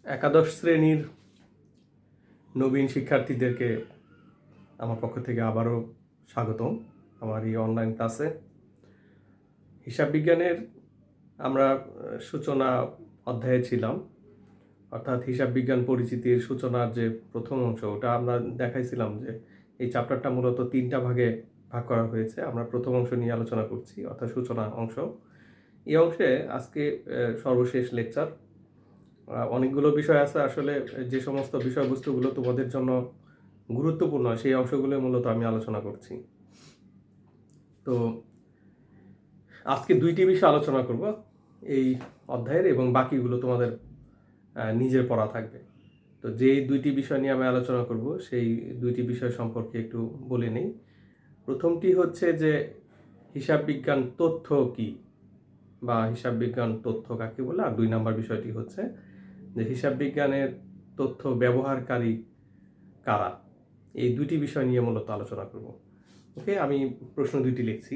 একাদশ শ্রেণীর নবীন শিক্ষার্থীদেরকে আমার পক্ষ থেকে আবারও স্বাগতম আমার এই অনলাইন ক্লাসে। হিসাব বিজ্ঞানের আমরা সূচনা অধ্যায়ে ছিলাম, অর্থাৎ হিসাব বিজ্ঞান পরিচিতির সূচনার যে প্রথম অংশ, ওটা আমরা দেখাইছিলাম যে এই চ্যাপ্টারটা মূলত 3টা ভাগে ভাগ করা হয়েছে। আমরা প্রথম অংশ নিয়ে আলোচনা করছি, অর্থাৎ সূচনা অংশ। এই অংশে আজকে সর্বশেষ লেকচার। অনেকগুলো বিষয় আছে, আসলে যে সমস্ত বিষয়বস্তুগুলো তোমাদের জন্য গুরুত্বপূর্ণ সেই অংশগুলো মূলত আমি আলোচনা করছি। তো আজকে 2টি বিষয় আলোচনা করব এই অধ্যায়ের, এবং বাকিগুলো তোমাদের নিজের পড়া থাকবে। তো যেই 2টি বিষয় নিয়ে আমি আলোচনা করব সেই 2টি বিষয় সম্পর্কে একটু বলে নেই। প্রথমটি হচ্ছে যে হিসাব বিজ্ঞান তথ্য কি, বা হিসাব বিজ্ঞান তথ্য কাকে বলে, আর 2 নম্বর বিষয়টি হচ্ছে যে হিসাব বিজ্ঞানের তথ্য ব্যবহারকারী কারা। এই 2টি বিষয় নিয়ে মূলত আলোচনা করব। ওকে, আমি প্রশ্ন 2টি লিখছি।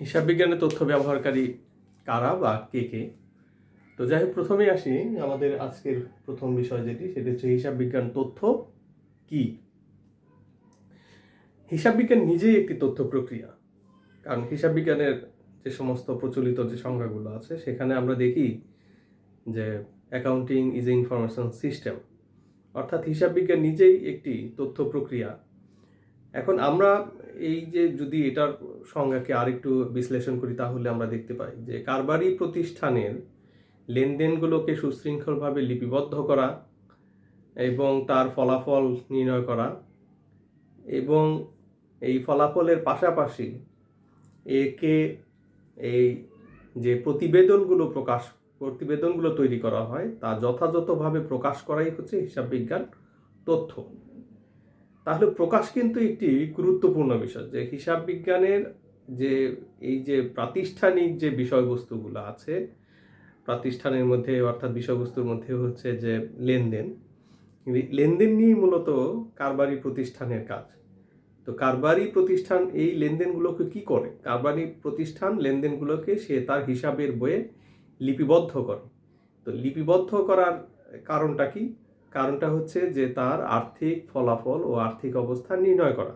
হিসাব বিজ্ঞানের তথ্য ব্যবহারকারী কারা বা কে কে। তো যাই হোক, প্রথমেই আসি আমাদের আজকের প্রথম বিষয় যেটি, সেটি হচ্ছে হিসাব বিজ্ঞান তথ্য কি। হিসাব বিজ্ঞান নিজেই একটি তথ্য প্রক্রিয়া, কারণ হিসাব বিজ্ঞানের যে সমস্ত প্রচলিত যে সংজ্ঞাগুলো আছে সেখানে আমরা দেখি যে accounting is a information system, অর্থাৎ হিসাব বিজ্ঞান নিজেই একটি তথ্য প্রক্রিয়া। এখন আমরা এই যে যদি এটার সংজ্ঞাকে আরেকটু বিশ্লেষণ করি, তাহলে আমরা দেখতে পাই যে কারবারি প্রতিষ্ঠানের লেনদেনগুলোকে সুশৃঙ্খলভাবে লিপিবদ্ধ করা এবং তার ফলাফল নির্ণয় করা, এবং এই ফলাফলের পাশাপাশি একে এই যে প্রতিবেদনগুলো তৈরি করা হয় তা যথাযথভাবে প্রকাশ করাই হচ্ছে হিসাব বিজ্ঞান তথ্য। তাহলে প্রকাশ কিন্তু একটি গুরুত্বপূর্ণ বিষয়, যে হিসাব বিজ্ঞানের যে এই যে প্রাতিষ্ঠানিক যে বিষয়বস্তুগুলো আছে, প্রাতিষ্ঠানের মধ্যে অর্থাৎ বিষয়বস্তুর মধ্যে হচ্ছে যে লেনদেন নিয়ে মূলত কারবারি প্রতিষ্ঠানের কাজ। তো কারবারি প্রতিষ্ঠান এই লেনদেনগুলোকে কি করে? কারবারি প্রতিষ্ঠান লেনদেনগুলোকে সে তার হিসাবের বইয়ে লিপিবদ্ধ করে। তো লিপিবদ্ধ করার কারণটা কি? কারণটা হচ্ছে যে তার আর্থিক ফলাফল ও আর্থিক অবস্থা নির্ণয় করা।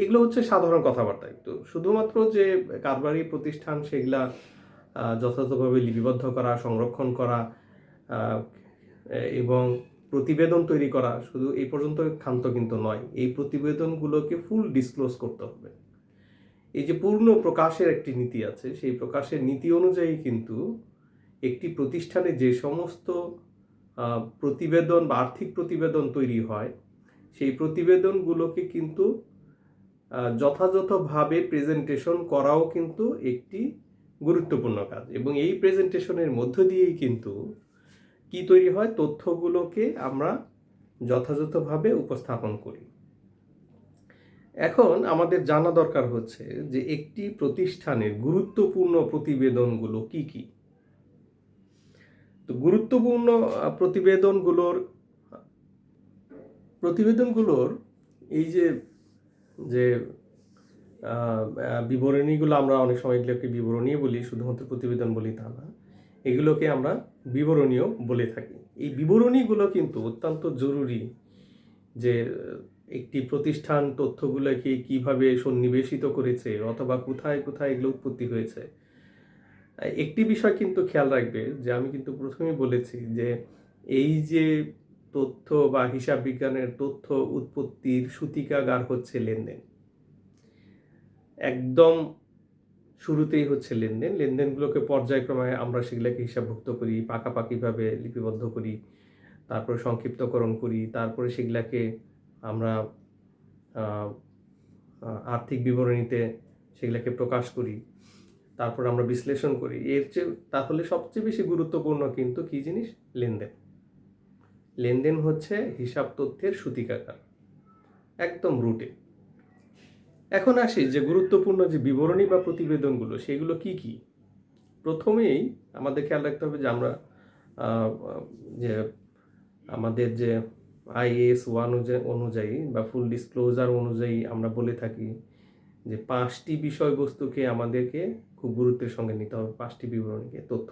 এগুলো হচ্ছে সাধারণ কথাবার্তা। তো শুধুমাত্র যে কারবারি প্রতিষ্ঠান সেগুলা যথাযথভাবে লিপিবদ্ধ করা, সংরক্ষণ করা এবং প্রতিবেদন তৈরি করা, শুধু এই পর্যন্ত ক্ষান্ত কিন্তু নয়। এই প্রতিবেদনগুলোকে ফুল ডিসক্লোজ করতে হবে। এই যে পূর্ণ প্রকাশের একটি নীতি আছে, সেই প্রকাশের নীতি অনুযায়ী কিন্তু একটি প্রতিষ্ঠানে যে সমস্ত প্রতিবেদন বা আর্থিক প্রতিবেদন তৈরি হয়, সেই প্রতিবেদনগুলোকে কিন্তু যথাযথভাবে প্রেজেন্টেশন করাও কিন্তু একটি গুরুত্বপূর্ণ কাজ, এবং এই প্রেজেন্টেশনের মধ্য দিয়েই কিন্তু কি তৈরি হয়? তথ্যগুলোকে আমরা যথাযথভাবে উপস্থাপন করি। এখন আমাদের জানা দরকার হচ্ছে যে একটি প্রতিষ্ঠানের গুরুত্বপূর্ণ প্রতিবেদনগুলো কি কি। তো গুরুত্বপূর্ণ প্রতিবেদনগুলোর এই যে যে বিবরণীগুলো, আমরা অনেক সময় এগুলোকে বিবরণী বলি, শুধুমাত্র প্রতিবেদন বলি তা না, এগুলোকে আমরা বিবরণীও বলে থাকি। এই বিবরণীগুলো কিন্তু অত্যন্ত জরুরি, যে একটি প্রতিষ্ঠান তথ্যগুলোকে কিভাবে সন্নিবেশিত করেছে অথবা কোথায় কোথায় এগুলো উৎপত্তি হয়েছে। একটি বিষয় কিন্তু খেয়াল রাখবে, যে আমি কিন্তু প্রথমেই বলেছি যে এই যে তথ্য বা হিসাব বিজ্ঞানের তথ্য উৎপত্তির সূতিকাগার হচ্ছে লেনদেন। একদম শুরুতেই হচ্ছে লেনদেন। লেনদেনগুলোকে পর্যায়ক্রমে আমরা সেগুলোকে হিসাবভুক্ত করি, পাকাপাকিভাবে লিপিবদ্ধ করি, তারপরে সংক্ষিপ্তকরণ করি, তারপরে সেগুলাকে আমরা আ আর্থিক বিবরণীতে সেগুলাকে প্রকাশ করি, তারপর আমরা বিশ্লেষণ করি। এর চেয়ে তাহলে সবচেয়ে বেশি গুরুত্বপূর্ণ কিন্তু কী জিনিস? লেনদেন। লেনদেন হচ্ছে হিসাব তথ্যের সূতিকাগার, একদম রুটে। এখন আসি যে গুরুত্বপূর্ণ যে বিবরণী বা প্রতিবেদনগুলো, সেগুলো কি কি? প্রথমেই আমাদের খেয়াল রাখতে হবে যে আমরা যে আমাদের যে IAS 1 অনুযায়ী বা ফুল ডিসক্লোজার অনুযায়ী আমরা বলে থাকি যে 5টি বিষয়বস্তুকে আমাদেরকে খুব গুরুত্বের সঙ্গে নিতে হবে। 5টি বিবরণীকে, তথ্য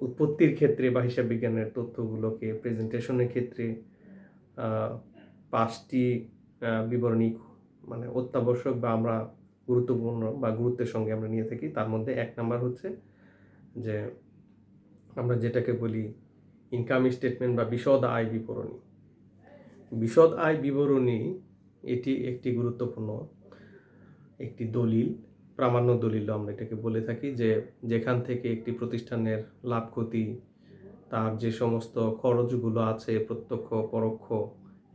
উৎপত্তির ক্ষেত্রে বা হিসাব বিজ্ঞানের তথ্যগুলোকে প্রেজেন্টেশনের ক্ষেত্রে 5টি বিবরণী মানে অত্যাবশ্যক বা আমরা গুরুত্বপূর্ণ বা গুরুত্বের সঙ্গে আমরা নিয়ে থাকি। তার মধ্যে 1 নাম্বার হচ্ছে যে আমরা যেটাকে বলি ইনকাম স্টেটমেন্ট বা বিশদ আয় বিবরণী। বিশদ আয় বিবরণী এটি একটি গুরুত্বপূর্ণ একটি দলিল, প্রামাণ্য দলিল আমরা এটাকে বলে থাকি, যে যেখান থেকে একটি প্রতিষ্ঠানের লাভ ক্ষতি, তার যে সমস্ত খরচগুলো আছে প্রত্যক্ষ পরোক্ষ,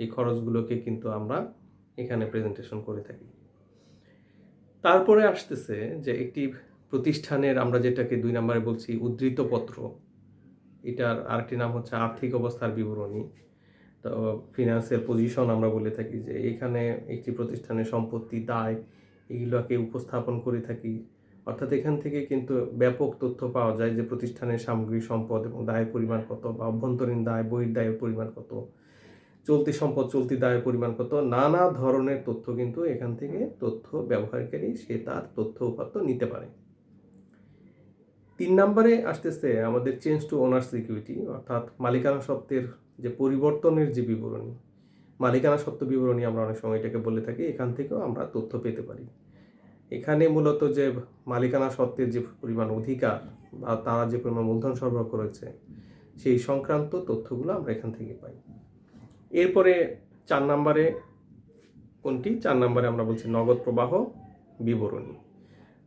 এই খরচগুলোকে কিন্তু আমরা এখানে প্রেজেন্টেশন করে থাকি। তারপরে আসতেছে যে একটি প্রতিষ্ঠানের আমরা যেটাকে 2 নম্বরে বলছি উদ্ধৃতপত্র, এটার আরেকটি নাম হচ্ছে আর্থিক অবস্থার বিবরণী। তো ফিনান্সিয়াল পজিশন আমরা বলে থাকি, যে এখানে একটি প্রতিষ্ঠানের সম্পত্তি, দায়, এগুলোকে উপস্থাপন করে থাকি। অর্থাৎ এখান থেকে কিন্তু ব্যাপক তথ্য পাওয়া যায় যে প্রতিষ্ঠানের সামগ্রিক সম্পদ এবং দায়ের পরিমাণ কত, বা অভ্যন্তরীণ দায়, বহির্দায়ের পরিমাণ কত, চলতি সম্পদ, চলতি দায়ের পরিমাণ কত, নানা ধরনের তথ্য কিন্তু এখান থেকে তথ্য ব্যবহারকারী সে তার তথ্য উপাত্ত নিতে পারে। 3 নম্বরে আসতেছে আমাদের চেঞ্জ টু ওনার্স ইকুইটি, অর্থাৎ মালিকানা সত্ত্বের যে পরিবর্তনের যে বিবরণী, মালিকানা সত্ত্ব বিবরণী আমরা অনেক সময় এটাকে বলে থাকি, এখান থেকেও আমরা তথ্য পেতে পারি। এখানে মূলত যে মালিকানা সত্ত্বের যে পরিমাণ অধিকার বা তারা যে পরিমাণ মূলধন সরবরাহ করেছে, সেই সংক্রান্ত তথ্যগুলো আমরা এখান থেকে পাই। এরপরে 4 নম্বরে কোনটি? 4 নম্বরে আমরা বলছি নগদ প্রবাহ বিবরণী।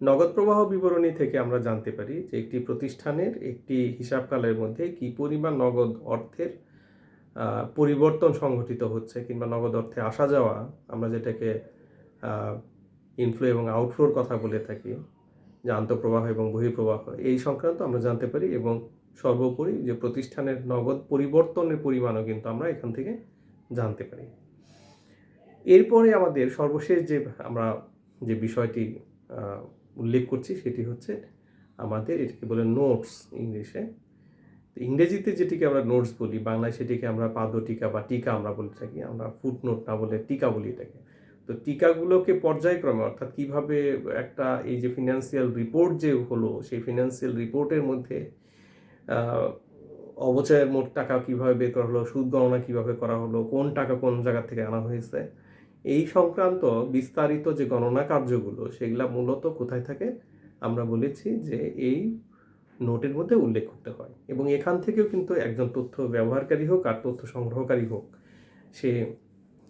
নগদ প্রবাহ বিবরণী থেকে আমরা জানতে পারি যে একটি প্রতিষ্ঠানের একটি হিসাবকালের মধ্যে কি পরিমাণ নগদ অর্থের পরিবর্তন সংঘটিত হচ্ছে, কিংবা নগদ অর্থে আসা যাওয়া, আমরা যেটাকে ইনফ্লো এবং আউটফ্লোর কথা বলে থাকি, যে আন্তঃপ্রবাহ এবং বহিঃপ্রবাহ, এই সংক্রান্ত আমরা জানতে পারি। এবং সর্বোপরি যে প্রতিষ্ঠানের নগদ পরিবর্তনের পরিমাণও কিন্তু আমরা এখান থেকে জানতে পারি। এরপরে আমাদের সর্বশেষ যে আমরা যে বিষয়টি উল্লেখ করছি সেটি হচ্ছে আমাদের এটাকে বলে নোটস ইংলিশে। ইংরেজিতে যেটিকে আমরা নোটস বলি, বাংলায় সেটিকে আমরা পাদটীকা বা টিকা আমরা বলে থাকি। আমরা ফুটনোট না বলে টিকা বলি এটাকে। তো টিকাগুলোকে পর্যায়ক্রমে, অর্থাৎ কিভাবে একটা এই যে ফিনান্সিয়াল রিপোর্ট যে হলো, সেই ফিনান্সিয়াল রিপোর্টের মধ্যে অবচয়ের মোট টাকা কিভাবে বের করা হলো, সুদ গণনা কিভাবে করা হলো, কোন টাকা কোন জায়গা থেকে আনা হয়েছে, এই সংক্রান্ত বিস্তারিত যে গণনা কার্যগুলো, সেগুলা মূলত কোথায় থাকে? আমরা বলেছি যে এই নোটের মধ্যে উল্লেখ করতে হয়। এবং এখান থেকেও কিন্তু একজন তথ্য ব্যবহারকারী হোক আর তথ্য সংগ্রহকারী হোক, সে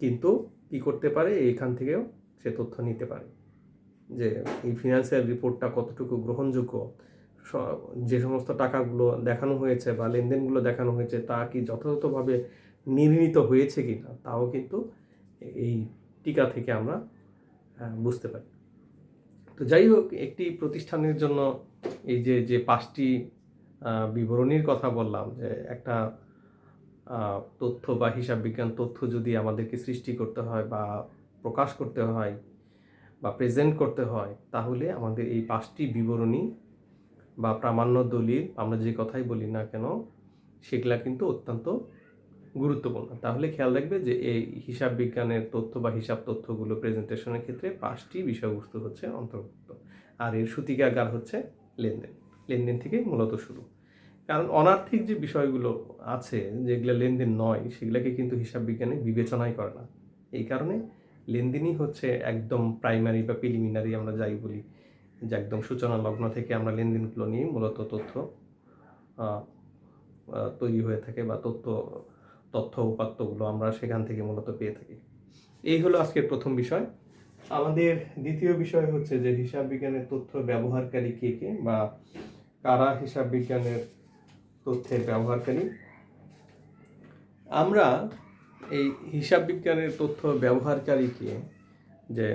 কিন্তু কি করতে পারে? এখান থেকেও সে তথ্য নিতে পারে যে এই ফিনান্সিয়াল রিপোর্টটা কতটুকু গ্রহণযোগ্য, যে সমস্ত টাকাগুলো দেখানো হয়েছে বা লেনদেনগুলো দেখানো হয়েছে তা কি যথাযথভাবে নির্ণীত হয়েছে কিনা, তাও কিন্তু এই টিকা থেকে আমরা বুঝতে পারি। তো যাই হোক, একটি প্রতিষ্ঠানের জন্য এই যে 5টি বিবরণীর কথা বললাম, যে একটা তথ্য বা হিসাব বিজ্ঞান তথ্য যদি আমাদেরকে সৃষ্টি করতে হয় বা প্রকাশ করতে হয় বা প্রেজেন্ট করতে হয়, তাহলে আমাদের এই 5টি বিবরণী বা প্রামাণ্য দলিল আমরা যে কথাই বলি না কেন, সেগুলা কিন্তু অত্যন্ত গুরুত্বপূর্ণ। তাহলে খেয়াল রাখবে যে এই হিসাব বিজ্ঞানের তথ্য বা হিসাব তথ্যগুলো প্রেজেন্টেশনের ক্ষেত্রে 5টি বিষয়বস্তু হচ্ছে অন্তর্ভুক্ত। আর এর সূতিকাগার হচ্ছে লেনদেন। লেনদেন থেকে মূলত শুরু। কারণ অনার্থিক যে বিষয়গুলো আছে, যেগুলো লেনদেন নয়, সেগুলোকে কিন্তু হিসাব বিজ্ঞানে বিবেচনাই করে না। এই কারণে লেনদেনই হচ্ছে একদম প্রাইমারি বা প্রিলিমিনারি আমরা যাই বলি, যে একদম সূচনা লগ্ন থেকে আমরা লেনদেনগুলো নিয়ে মূলত তথ্য তৈরি হয়ে থাকে, বা তথ্য উপাত্তগুলো আমরা সেখান থেকে মূলত পেয়ে থাকি। এই হলো আজকের প্রথম বিষয়। আমাদের দ্বিতীয় বিষয় হচ্ছে যে হিসাব বিজ্ঞানের তথ্য ব্যবহারকারী কে কে বা কারা হিসাব বিজ্ঞানের তথ্যের ব্যবহারকারী। আমরা এই হিসাব বিজ্ঞানের তথ্য ব্যবহারকারীকে যে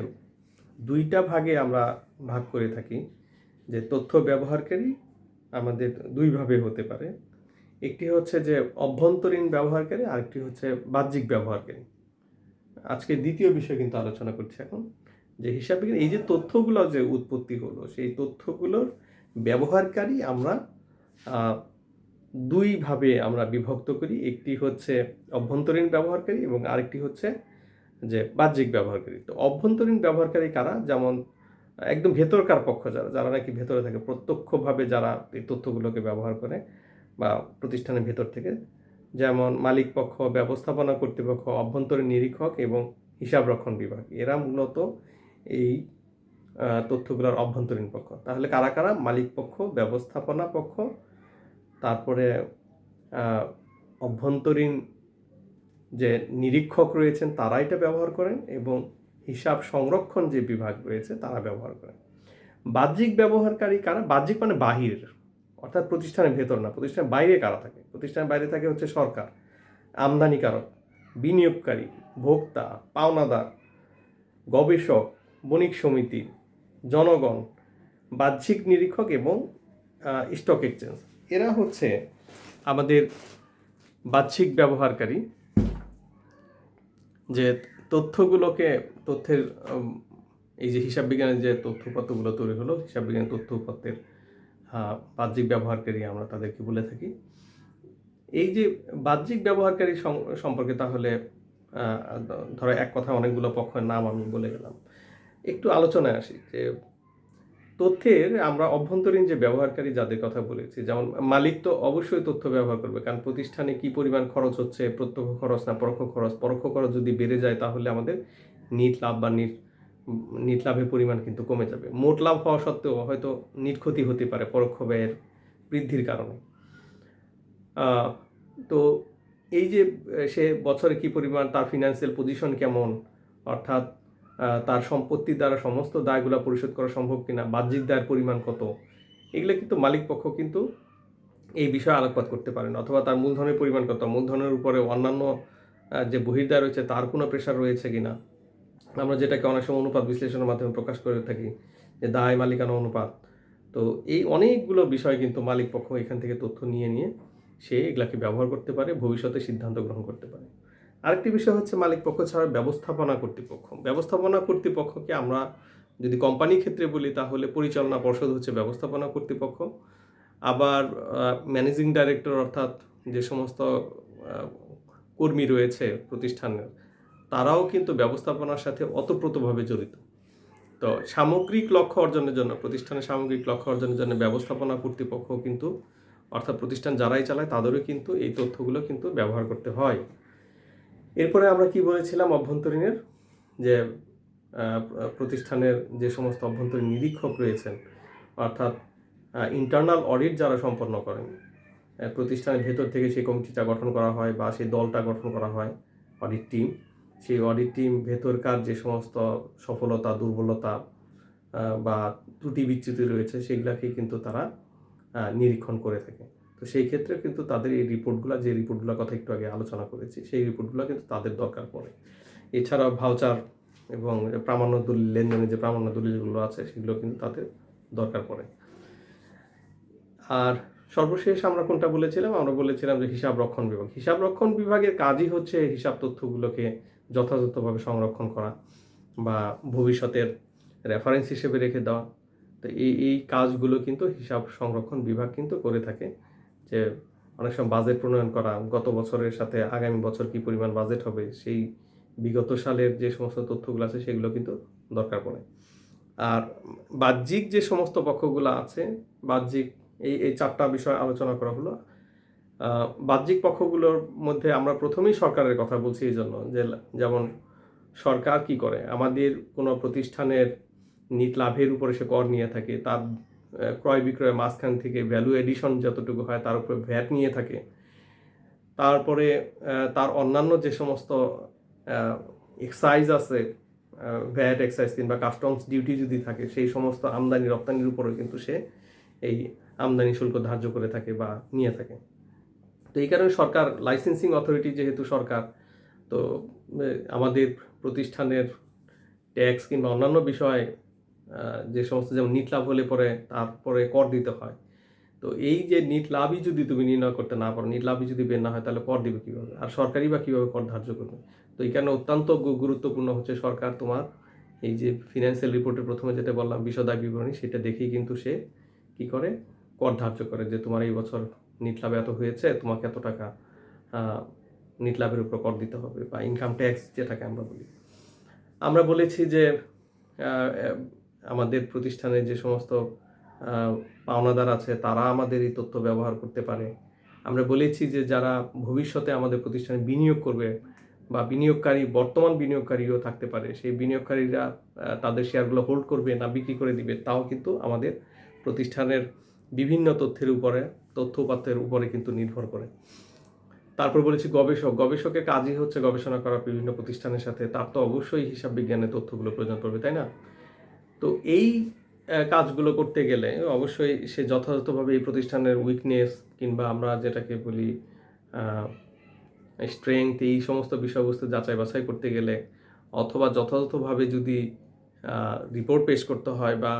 দুইটা ভাগে আমরা ভাগ করে থাকি। যে তথ্য ব্যবহারকারী আমাদের দুইভাবে হতে পারে। একটি হচ্ছে যে অভ্যন্তরীণ ব্যবহারকারী, আরেকটি হচ্ছে বাহ্যিক ব্যবহারকারী। আজকে দ্বিতীয় বিষয় কিন্তু আলোচনা করছি এখন, যে হিসাব বিজ্ঞান এই যে তথ্যগুলো যে উৎপত্তি হলো, সেই তথ্যগুলোর ব্যবহারকারী আমরা দুইভাবে আমরা বিভক্ত করি। একটি হচ্ছে অভ্যন্তরীণ ব্যবহারকারী এবং আরেকটি হচ্ছে যে বাহ্যিক ব্যবহারকারী। তো অভ্যন্তরীণ ব্যবহারকারী কারা? যেমন একদম ভেতরকার পক্ষ যারা যারা নাকি ভেতরে থাকে, প্রত্যক্ষভাবে যারা এই তথ্যগুলোকে ব্যবহার করে বা প্রতিষ্ঠানের ভেতর থেকে, যেমন মালিক পক্ষ, ব্যবস্থাপনা কর্তৃপক্ষ, অভ্যন্তরীণ নিরীক্ষক এবং হিসাবরক্ষণ বিভাগ, এরা মূলত এই তথ্যগুলোর অভ্যন্তরীণ পক্ষ। তাহলে কারা কারা? মালিক পক্ষ, ব্যবস্থাপনা পক্ষ, তারপরে অভ্যন্তরীণ যে নিরীক্ষক রয়েছেন তারা এটা ব্যবহার করেন, এবং হিসাব সংরক্ষণ যে বিভাগ রয়েছে তারা ব্যবহার করেন। বাহ্যিক ব্যবহারকারী কারা? বাহ্যিক মানে বাহির, অর্থাৎ প্রতিষ্ঠানের ভেতর না, প্রতিষ্ঠানের বাইরে কারা থাকে? প্রতিষ্ঠানের বাইরে থাকে হচ্ছে সরকার, আমদানিকারক, বিনিয়োগকারী, ভোক্তা, পাওনাদার, গবেষক, বণিক সমিতি, জনগণ, বাহ্যিক নিরীক্ষক এবং স্টক এক্সচেঞ্জ। এরা হচ্ছে আমাদের বাহ্যিক ব্যবহারকারী, যে তথ্যের এই যে হিসাব বিজ্ঞানের যে তথ্যপত্রগুলো তৈরি হলো, হিসাব বিজ্ঞানের তথ্যপত্রের বাহ্যিক ব্যবহারকারী আমরা তাদেরকে বলে থাকি। এই যে বাহ্যিক ব্যবহারকারী সম্পর্কে তাহলে ধরো এক কথা অনেকগুলো পক্ষের নাম আমি বলে গেলাম, একটু আলোচনায় আসি। যে তথ্যের আমরা অভ্যন্তরীণ যে ব্যবহারকারী যাদের কথা বলেছি, যেমন মালিক তো অবশ্যই তথ্য ব্যবহার করবে, কারণ প্রতিষ্ঠানে কি পরিমাণ খরচ হচ্ছে, প্রত্যক্ষ খরচ না পরোক্ষ খরচ যদি বেড়ে যায় তাহলে আমাদের নিট লাভ বা নিট লাভের পরিমাণ কিন্তু কমে যাবে। মোট লাভ হওয়া সত্ত্বেও হয়তো নিট ক্ষতি হতে পারে পরোক্ষ ব্যয়ের বৃদ্ধির কারণে। তো এই যে সে বছরে কি পরিমাণ, তার ফিনান্সিয়াল পজিশন কেমন, অর্থাৎ তার সম্পত্তির দ্বারা সমস্ত দায়গুলো পরিশোধ করা সম্ভব কিনা, বাহ্যিক দায়ের পরিমাণ কত, এগুলো কিন্তু মালিক পক্ষ কিন্তু এই বিষয়ে আলোকপাত করতে পারেন। অথবা তার মূলধনের পরিমাণ কত, মূলধনের উপরে অন্যান্য যে বহির্দায় রয়েছে তার কোনো প্রেশার রয়েছে কিনা, আমরা যেটাকে অনেক সময় অনুপাত বিশ্লেষণের মাধ্যমে প্রকাশ করে থাকি, যে দায় মালিকানা অনুপাত। তো এই অনেকগুলো বিষয় কিন্তু মালিক পক্ষ এখান থেকে তথ্য নিয়ে সে এগুলাকে ব্যবহার করতে পারে, ভবিষ্যতে সিদ্ধান্ত গ্রহণ করতে পারে। আরেকটি বিষয় হচ্ছে মালিক পক্ষ ছাড়া ব্যবস্থাপনা কর্তৃপক্ষ। ব্যবস্থাপনা কর্তৃপক্ষকে আমরা যদি কোম্পানির ক্ষেত্রে বলি তাহলে পরিচালনা পর্ষদ হচ্ছে ব্যবস্থাপনা কর্তৃপক্ষ। আবার ম্যানেজিং ডাইরেক্টর, অর্থাৎ যে সমস্ত কর্মী রয়েছে প্রতিষ্ঠানের, তারাও কিন্তু ব্যবস্থাপনার সাথে ওতপ্রোতভাবে জড়িত। তো সামগ্রিক লক্ষ্য অর্জনের জন্য, প্রতিষ্ঠানের সামগ্রিক লক্ষ্য অর্জনের জন্য ব্যবস্থাপনা কর্তৃপক্ষ কিন্তু, অর্থাৎ প্রতিষ্ঠান যারাই চালায় তাদেরও কিন্তু এই তথ্যগুলো কিন্তু ব্যবহার করতে হয়। এরপরে আমরা কি বলেছিলাম অভ্যন্তরীণের, যে প্রতিষ্ঠানের যে সমস্ত অভ্যন্তরীণ নিরীক্ষক রয়েছেন, অর্থাৎ ইন্টারনাল অডিট যারা সম্পন্ন করেন, প্রতিষ্ঠানের ভেতর থেকে সেই কমিটিটা গঠন করা হয় বা সেই দলটা গঠন করা হয়, অডিট টিম। সেই অডিট টিম ভেতরকার যে সমস্ত সফলতা, দুর্বলতা বা ত্রুটি বিচ্যুতি রয়েছে সেগুলাকে কিন্তু তারা নিরীক্ষণ করে থাকে। তো সেই ক্ষেত্রে কিন্তু তাদের এই রিপোর্টগুলোর কথা একটু আগে আলোচনা করেছি, সেই রিপোর্টগুলো কিন্তু তাদের দরকার পড়ে। এছাড়াও ভাউচার এবং প্রামাণ্য দলিল, লেনদেনের যে প্রামাণ্য দলিলগুলো আছে সেগুলো কিন্তু তাদের দরকার পড়ে। আর সর্বশেষ আমরা কোনটা বলেছিলাম? আমরা বলেছিলাম যে হিসাব রক্ষণ বিভাগ। হিসাব রক্ষণ বিভাগের কাজই হচ্ছে হিসাব তথ্যগুলোকে যথাযথভাবে সংরক্ষণ করা বা ভবিষ্যতের রেফারেন্স হিসেবে রেখে দেওয়া। তো এই কাজগুলো কিন্তু হিসাব সংরক্ষণ বিভাগ কিন্তু করে থাকে। যে অনেক সময় বাজেট প্রণয়ন করা, গত বছরের সাথে আগামী বছর কি পরিমাণ বাজেট হবে, সেই বিগত সালের যে সমস্ত তথ্যগুলো আছে সেগুলো কিন্তু দরকার পড়ে। আর বাহ্যিক যে সমস্ত পক্ষগুলো আছে, বাহ্যিক এই চারটা বিষয় আলোচনা করা হলো। বাহ্যিক পক্ষগুলোর মধ্যে আমরা প্রথমেই সরকারের কথা বলছি, এই জন্য যে যেমন সরকার কি করে, আমাদের কোনো প্রতিষ্ঠানের নিট লাভের উপরে সে কর নিয়ে থাকে, তার ক্রয় বিক্রয়ের মাঝখান থেকে ভ্যালু এডিশন যতটুকু হয় তার উপরে ভ্যাট নিয়ে থাকে। তারপরে তার অন্যান্য যে সমস্ত এক্সাইজ আছে, ভ্যাট, এক্সাইজ কিংবা কাস্টমস ডিউটি যদি থাকে, সেই সমস্ত আমদানি রপ্তানির উপরেও কিন্তু সে এই আমদানি শুল্ক ধার্য করে থাকে বা নিয়ে থাকে। তো এই কারণে সরকার, লাইসেন্সিং অথরিটি যেহেতু সরকার, তো আমাদের প্রতিষ্ঠানের ট্যাক্স কিংবা অন্যান্য বিষয় যে সমস্ত, যেমন নিট লাভ হলে পরে তারপরে কর দিতে হয়। তো এই যে নিট লাভই যদি তুমি নির্ণয় করতে না পারো, নিট লাভই যদি বের না হয়, তাহলে কর দিবে কীভাবে? আর সরকারই বা কীভাবে কর ধার্য করবে? তো এই কারণে অত্যন্ত গুরুত্বপূর্ণ হচ্ছে সরকার তোমার এই যে ফিনান্সিয়াল রিপোর্টের প্রথমে যেটা বললাম বিশদায় বিবরণী, সেটা দেখেই কিন্তু সে কী করে, কর ধার্য করে যে তোমার এই বছর নিট লাভ এত হয়েছে, তোমাকে এত টাকা নিট লাভের উপর কর দিতে হবে, বা ইনকাম ট্যাক্স যেটাকে আমরা বলি। আমরা বলেছি যে আমাদের প্রতিষ্ঠানে যে সমস্ত পাওনাদার আছে তারা আমাদের এই তথ্য ব্যবহার করতে পারে। আমরা বলেছি যে যারা ভবিষ্যতে আমাদের প্রতিষ্ঠানে বিনিয়োগ করবে বা বিনিয়োগকারী, বর্তমান বিনিয়োগকারীও থাকতে পারে, সেই বিনিয়োগকারীরা তাদের শেয়ারগুলো হোল্ড করবে না বিক্রি করে দিবে, তাও কিন্তু আমাদের প্রতিষ্ঠানের বিভিন্ন তথ্য উপাত্তের উপরে কিন্তু নির্ভর করে। তারপর বলেছি গবেষকের কাজই হচ্ছে গবেষণা করা বিভিন্ন প্রতিষ্ঠানের সাথে, তার তো অবশ্যই হিসাব বিজ্ঞানের তথ্যগুলো প্রয়োজন পড়বে, তাই না? তো এই কাজগুলো করতে গেলে অবশ্যই সে যথাযথভাবে এই প্রতিষ্ঠানের উইকনেস কিংবা আমরা যেটাকে বলি স্ট্রেংথ, এই সমস্ত বিষয়বস্তু যাচাই বাছাই করতে গেলে, অথবা যথাযথভাবে যদি রিপোর্ট পেশ করতে হয় বা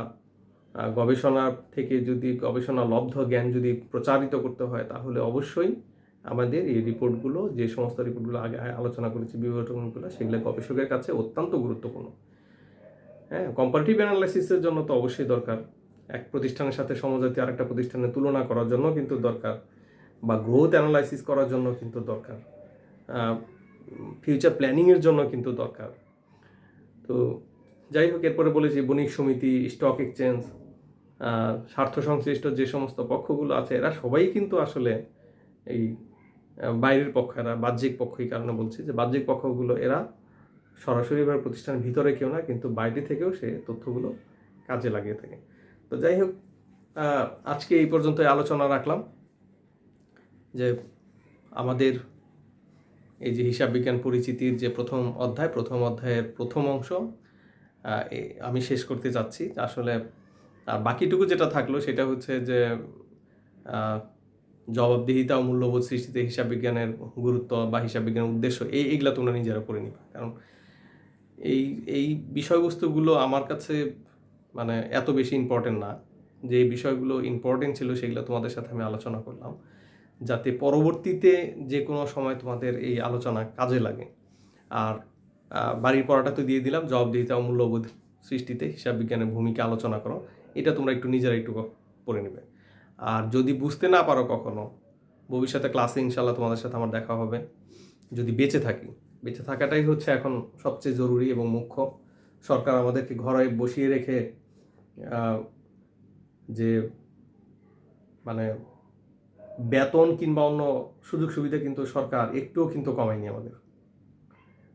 গবেষণা থেকে যদি গবেষণা লব্ধ জ্ঞান যদি প্রচারিত করতে হয়, তাহলে অবশ্যই আমাদের এই রিপোর্টগুলো, যে সমস্ত রিপোর্টগুলো আগে আলোচনা করেছি বিবরণগুলো, সেগুলো গবেষকের কাছে অত্যন্ত গুরুত্বপূর্ণ। হ্যাঁ, কম্পারেটিভ অ্যানালাইসিসের জন্য তো অবশ্যই দরকার, এক প্রতিষ্ঠানের সাথে সমজাতীয় আরেকটা প্রতিষ্ঠানের তুলনা করার জন্য কিন্তু দরকার, বা গ্রোথ অ্যানালাইসিস করার জন্য কিন্তু দরকার, ফিউচার প্ল্যানিংয়ের জন্য কিন্তু দরকার। তো যাই হোক, এরপরে বলেছি বণিক সমিতি, স্টক এক্সচেঞ্জ, স্বার্থ সংশ্লিষ্ট যে সমস্ত পক্ষগুলো আছে, এরা সবাই কিন্তু আসলে এই বাইরের পক্ষ, এরা বাহ্যিক পক্ষ। এই কারণে বলছি যে বাহ্যিক পক্ষগুলো এরা সরাসরিভাবে প্রতিষ্ঠানের ভিতরে কেউ না, কিন্তু বাইরে থেকেও সে তথ্যগুলো কাজে লাগিয়ে থাকে। তো যাই হোক, আজকে এই পর্যন্ত আলোচনা রাখলাম যে আমাদের এই যে হিসাব বিজ্ঞান পরিচিতির যে প্রথম অধ্যায়ের প্রথম অংশ আমি শেষ করতে যাচ্ছি। আসলে আর বাকিটুকু যেটা থাকলো সেটা হচ্ছে যে জবাবদিহিতা ও মূল্যবোধ সৃষ্টিতে হিসাব বিজ্ঞানের গুরুত্ব বা হিসাব বিজ্ঞানের উদ্দেশ্য, এইগুলো তোমরা নিজেরা পড়ে নিবা। কারণ এই বিষয়বস্তুগুলো আমার কাছে মানে এত বেশি ইম্পর্টেন্ট না। যে বিষয়গুলো ইম্পর্টেন্ট ছিল সেগুলো তোমাদের সাথে আমি আলোচনা করলাম, যাতে পরবর্তীতে যে কোনো সময় তোমাদের এই আলোচনা কাজে লাগে। আর বাড়ির পড়াটা তো দিয়ে দিলাম, জবাবদিহিতা ও মূল্যবোধ সৃষ্টিতে হিসাব বিজ্ঞানের ভূমিকা আলোচনা করো, এটা তোমরা একটু নিজেরা একটু পড়ে নেবে। আর যদি বুঝতে না পারো কখনো, ভবিষ্যতে ক্লাসে ইনশাল্লাহ তোমাদের সাথে আমার দেখা হবে, যদি বেঁচে থাকি। বেঁচে থাকাটাই হচ্ছে এখন সবচেয়ে জরুরি এবং মুখ্য। সরকার আমাদেরকে ঘরে বসিয়ে রেখে যে মানে বেতন কিংবা অন্য সুযোগ সুবিধা কিন্তু সরকার একটুও কিন্তু কমায়নি আমাদের।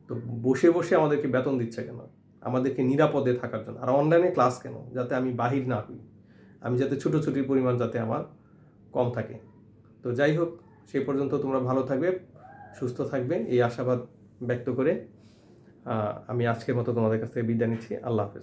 তো বসে বসে আমাদেরকে বেতন দিচ্ছে কেন? আমাদেরকে নিরাপদে থাকার জন্য। আর অনলাইনে ক্লাস কেন? যাতে আমি বাহির না হই, আমি যাতে ছুটোছুটির পরিমাণ যাতে আমার কম থাকে। তো যাই হোক, সেই পর্যন্ত তোমরা ভালো থাকবে, সুস্থ থাকবে, এই আশাবাদ ব্যক্ত করে আমি আজকের মতো তোমাদের কাছ থেকে বিদায় নিচ্ছি। আল্লাহ হাফেজ।